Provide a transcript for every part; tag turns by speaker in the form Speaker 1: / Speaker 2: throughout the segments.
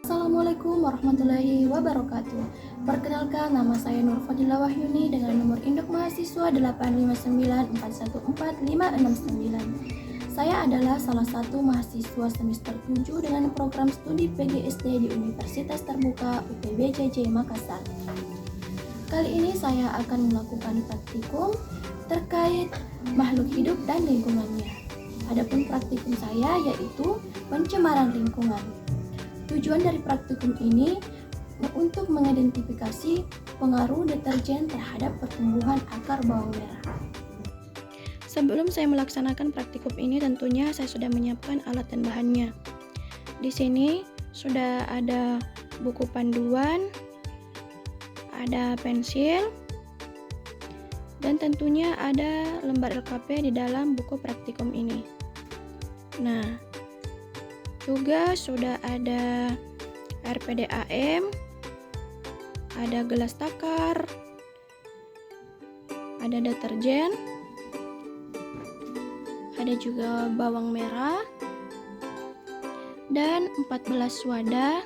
Speaker 1: Assalamualaikum warahmatullahi wabarakatuh. Perkenalkan, nama saya Nur Fadilah Wahyuni dengan nomor induk mahasiswa 859414569. Saya adalah salah satu mahasiswa semester 7 dengan program studi PGSD di Universitas Terbuka UPBJJ Makassar. Kali ini saya akan melakukan praktikum terkait makhluk hidup dan lingkungannya. Adapun praktikum saya yaitu pencemaran lingkungan. Tujuan dari praktikum ini untuk mengidentifikasi pengaruh deterjen terhadap pertumbuhan akar bawang merah. Sebelum saya melaksanakan praktikum ini, tentunya saya sudah menyiapkan alat dan bahannya. Di sini sudah ada buku panduan, ada pensil, dan tentunya ada lembar LKP di dalam buku praktikum ini. Nah, juga sudah ada air PDAM, ada gelas takar, ada deterjen, ada juga bawang merah, dan 14 wadah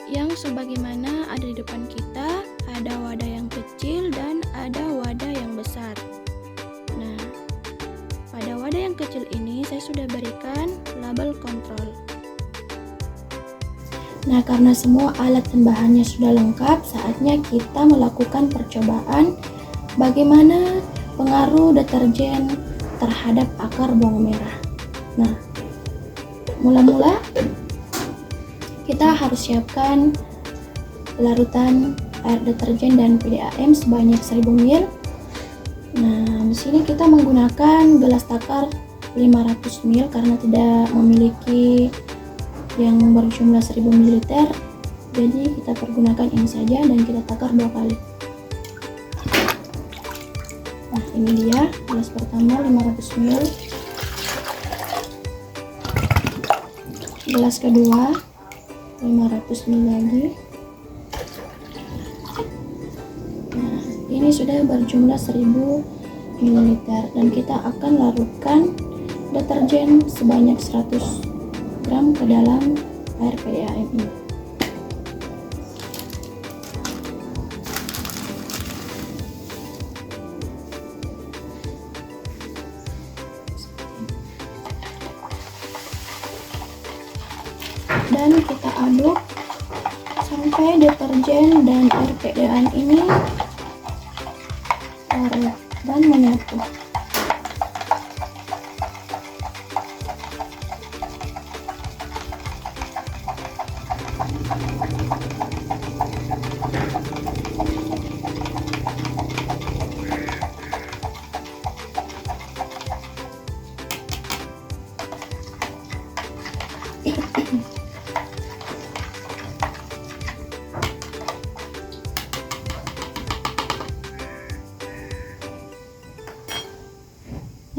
Speaker 1: yang sebagaimana ada di depan kita. Ada wadah yang kecil dan ada wadah yang besar. Nah, pada wadah yang kecil ini saya sudah berikan label kontrol. Nah, karena semua alat dan bahannya sudah lengkap, saatnya kita melakukan percobaan bagaimana pengaruh deterjen terhadap akar bawang merah. Nah, mula-mula kita harus siapkan larutan air deterjen dan PDAM sebanyak 1000 ml. Nah, di sini kita menggunakan gelas takar 500 ml karena tidak memiliki yang berjumlah 1000 ml. Jadi kita pergunakan ini saja dan kita takar 2 kali. Nah, ini dia gelas pertama 500 ml. Gelas kedua 500 ml lagi. Nah, ini sudah berjumlah 1000 ml dan kita akan larutkan deterjen sebanyak 100 gram ke dalam air PDAM ini. Dan kita aduk sampai deterjen dan air PDAM ini larut dan menyatu.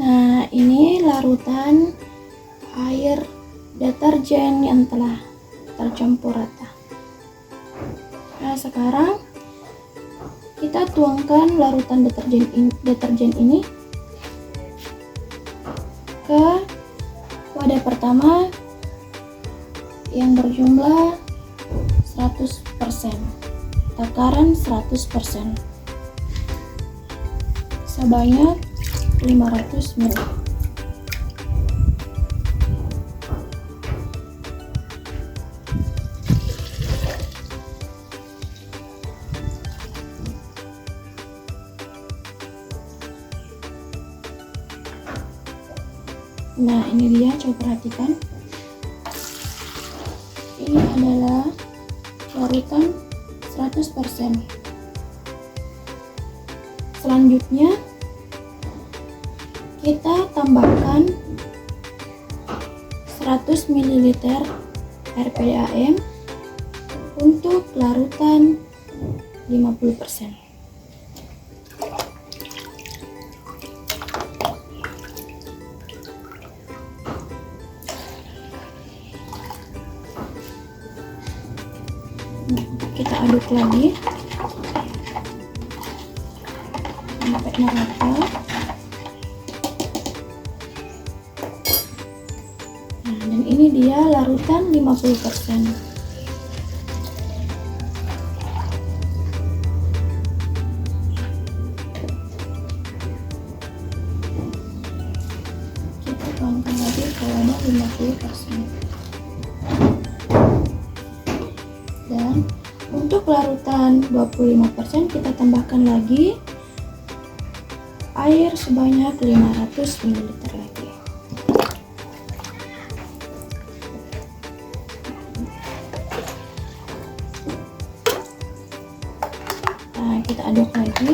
Speaker 1: Nah, ini larutan air deterjen yang telah tercampur rata. Nah, sekarang kita tuangkan larutan deterjen ini ke wadah pertama yang berjumlah 100%, takaran 100%, sebanyak 500 ml. Nah, ini dia, coba perhatikan. Ini adalah larutan 100%. Selanjutnya kita tambahkan 100 ml air PDAM untuk larutan 50%. Kita aduk lagi sampai merata. Nah, dan dan ini dia larutan 50%. Kita tuangkan lagi ke wadah 50%. Dan untuk larutan 25% kita tambahkan lagi air sebanyak 500 ml lagi. Nah, kita aduk lagi.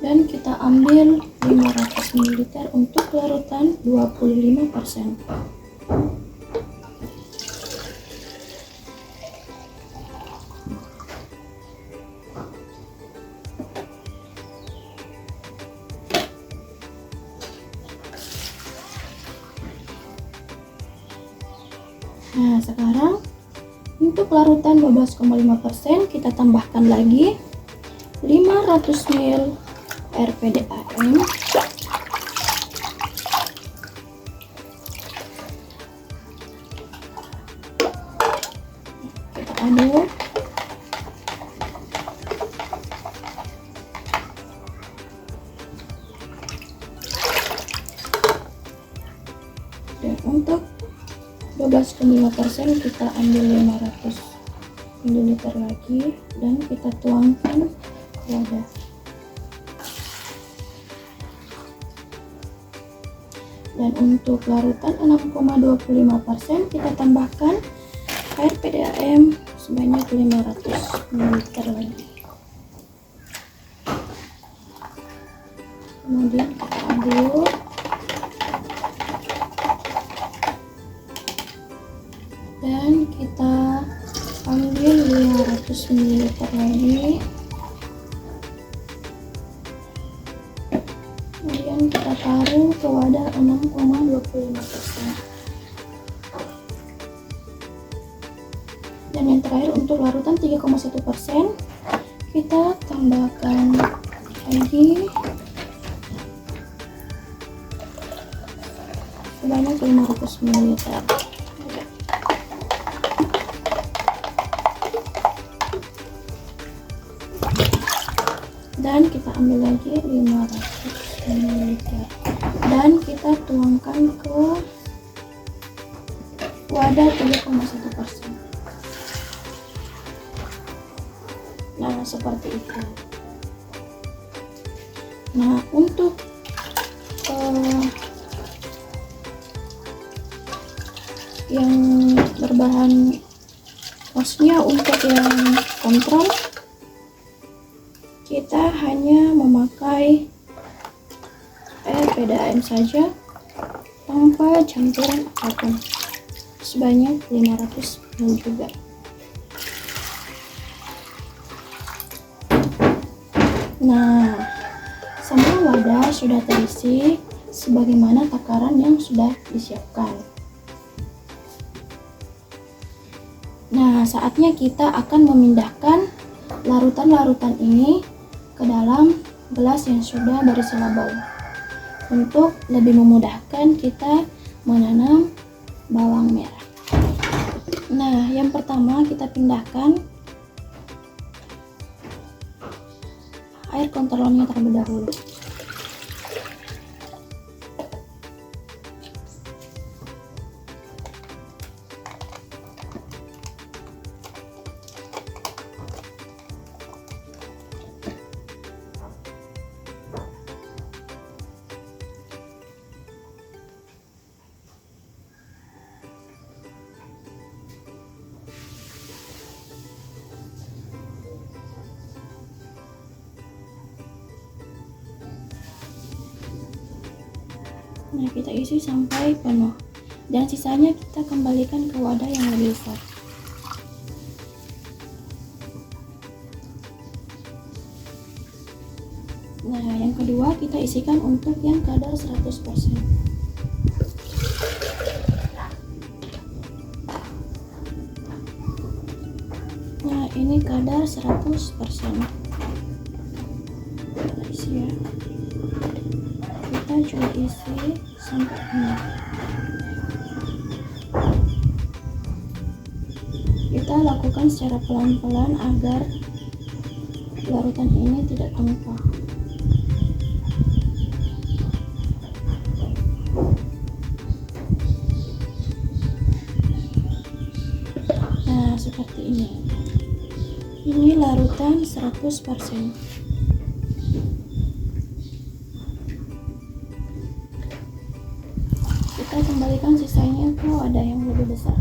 Speaker 1: Dan kita ambil 500 ml untuk larutan 25%. Nah, sekarang untuk larutan 12,5% kita tambahkan lagi 500 ml air PDAM. Kita aduk. Dan untuk 12,5% kita ambil 500 ml lagi dan kita tuangkan ke wadah. Dan untuk larutan 6,25% kita tambahkan air PDAM sebanyak 500 ml lagi. Kemudian kita aduk. Dan kita ambil 500 ml lagi. Kemudian kita taruh ke wadah 6,25%. Dan yang terakhir untuk larutan 3,1% kita tambahkan lagi sebanyak 500 ml. Dan kita ambil lagi 500 ml dan kita tuangkan ke wadah 3,1%. Nah, seperti itu. Nah, untuk yang berbahan, maksudnya untuk yang kontrol, kita hanya memakai air PDAM saja tanpa campuran apapun sebanyak 500 ml juga. Nah, semua wadah sudah terisi sebagaimana takaran yang sudah disiapkan. Nah, saatnya kita akan memindahkan larutan-larutan ini ke dalam gelas yang sudah berisi label untuk lebih memudahkan kita menanam bawang merah. Nah, yang pertama kita pindahkan air kontrolnya terlebih dahulu. Nah, kita isi sampai penuh dan sisanya kita kembalikan ke wadah yang lebih besar. Nah, yang kedua kita isikan untuk yang kadar 100%. Nah, ini kadar 100%. ya. Kita coba isi sampai ini. Kita lakukan secara pelan-pelan agar larutan ini tidak tumpah. Nah, seperti ini. Ini larutan 100%. Kita kembalikan sisanya ke wadah yang lebih besar.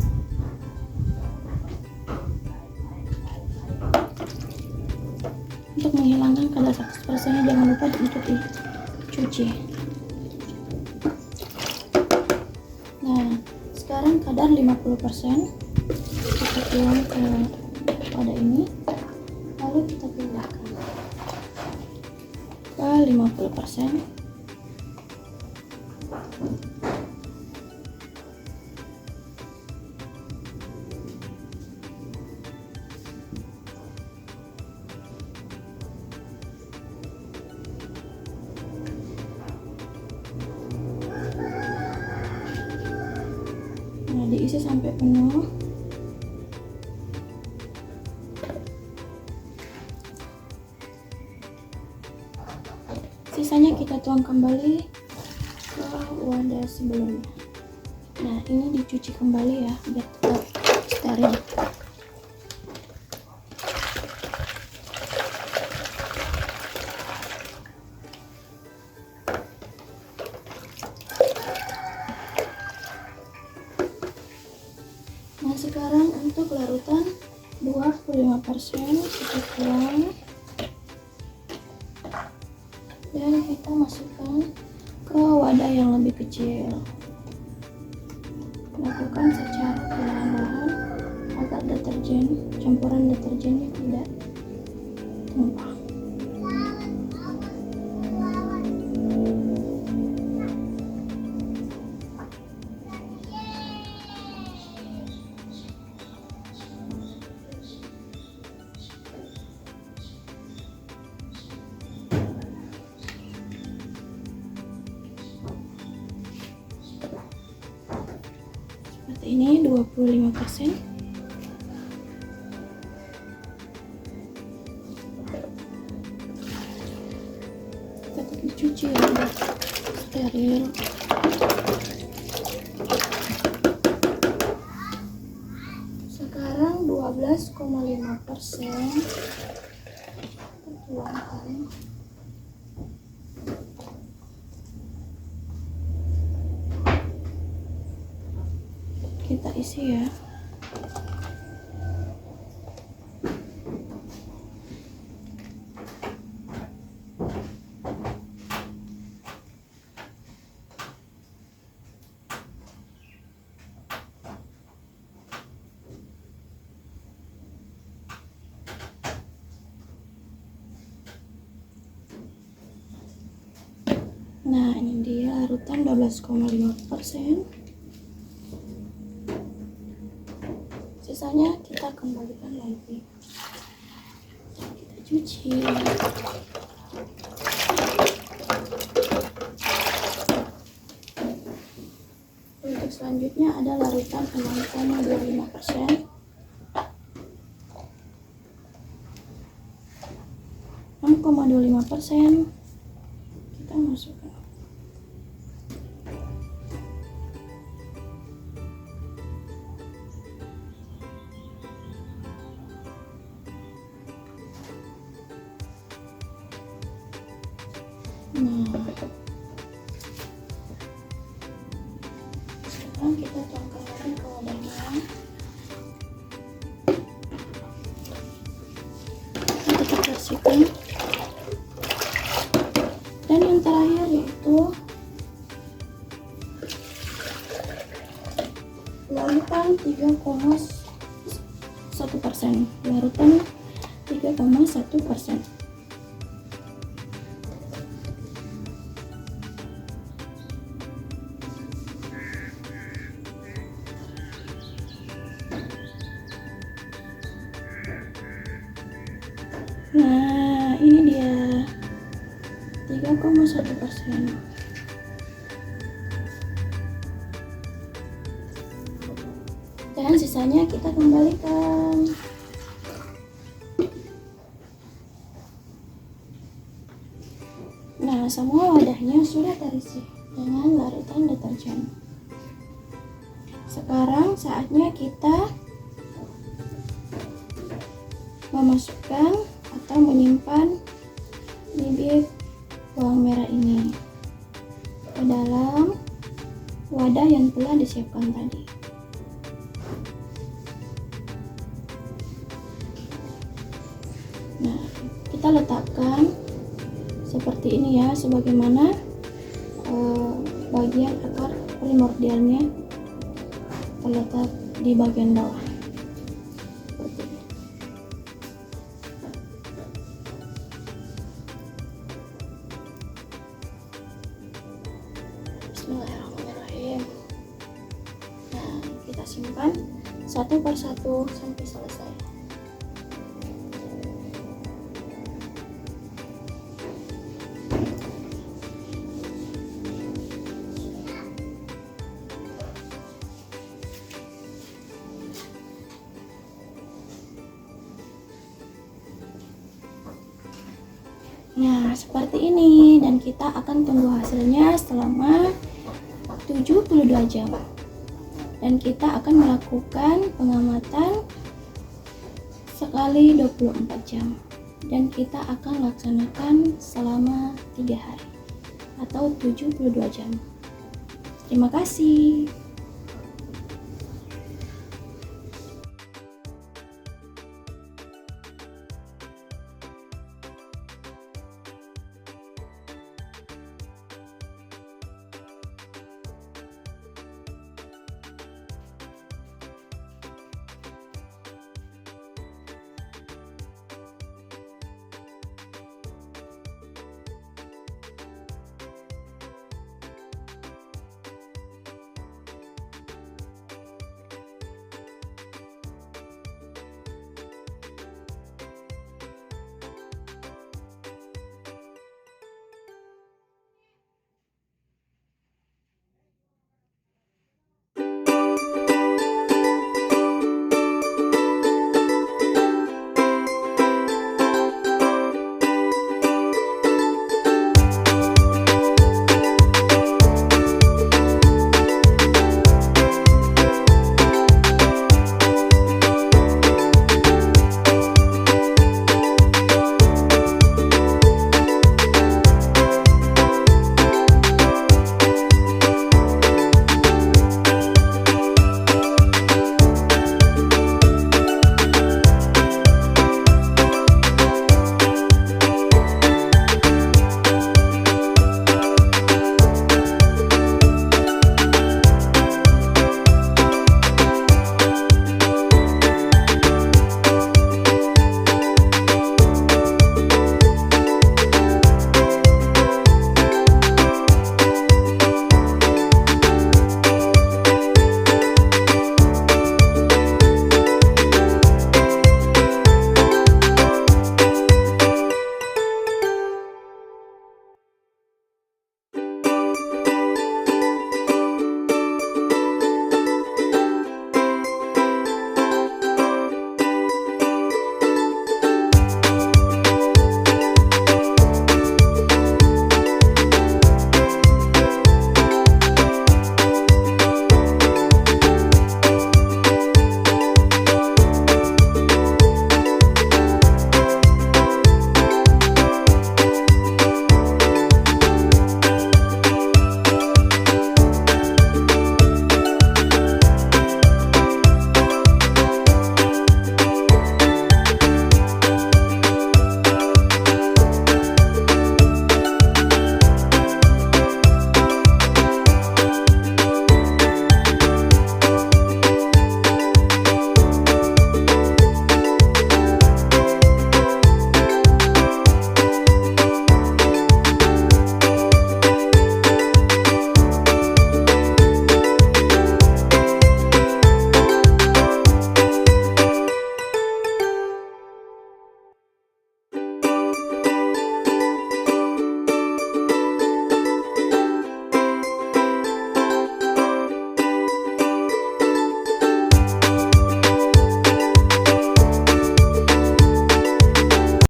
Speaker 1: Untuk menghilangkan kadar 100%-nya jangan lupa untuk dicuci. Nah, sekarang kadar 50% kita tuang ke wadah ini, lalu kita pindahkan ke 50%. Nah, diisi sampai penuh. Sisanya kita tuang kembali ke wadah sebelumnya. Nah, ini dicuci kembali ya, biar tetap steril. Nah, sekarang untuk larutan 25% kita tuang dan kita masukkan ke wadah yang lebih kecil. Lakukan secara perlahan-lahan agar campuran deterjennya tidak tumpah. Seperti ini 25%. Tetap dicuci ya, biar steril. Sekarang 12,5% tuangkan. Kita isi ya. Nah, ini dia larutan 12,5%. Sisanya kita kembalikan lagi. Kita cuci. Untuk selanjutnya ada larutan 6,25%. 6,25% kita masukkan. Nah, sekarang kita tuangkan lagi ke wadahnya. Kita bersihkan. Dan yang terakhir yaitu larutan 3,1%. Larutan 3,1%. Nah, ini dia. 0,1%. Dan sisanya kita kembalikan. Nah, semua wadahnya sudah terisi dengan larutan deterjen. Sekarang saatnya kita memasukkan atau menyimpan bibit bawang merah ini ke dalam wadah yang telah disiapkan tadi. Nah, kita letakkan seperti ini ya, sebagaimana bagian akar primordialnya terletak di bagian bawah. Seperti ini. Bismillahirrahmanirrahim. Nah, kita simpan satu persatu sampai selesai. Nah, seperti ini, dan kita akan tunggu hasilnya selama 72 jam. Dan kita akan melakukan pengamatan sekali 24 jam. Dan kita akan laksanakan selama 3 hari atau 72 jam. Terima kasih.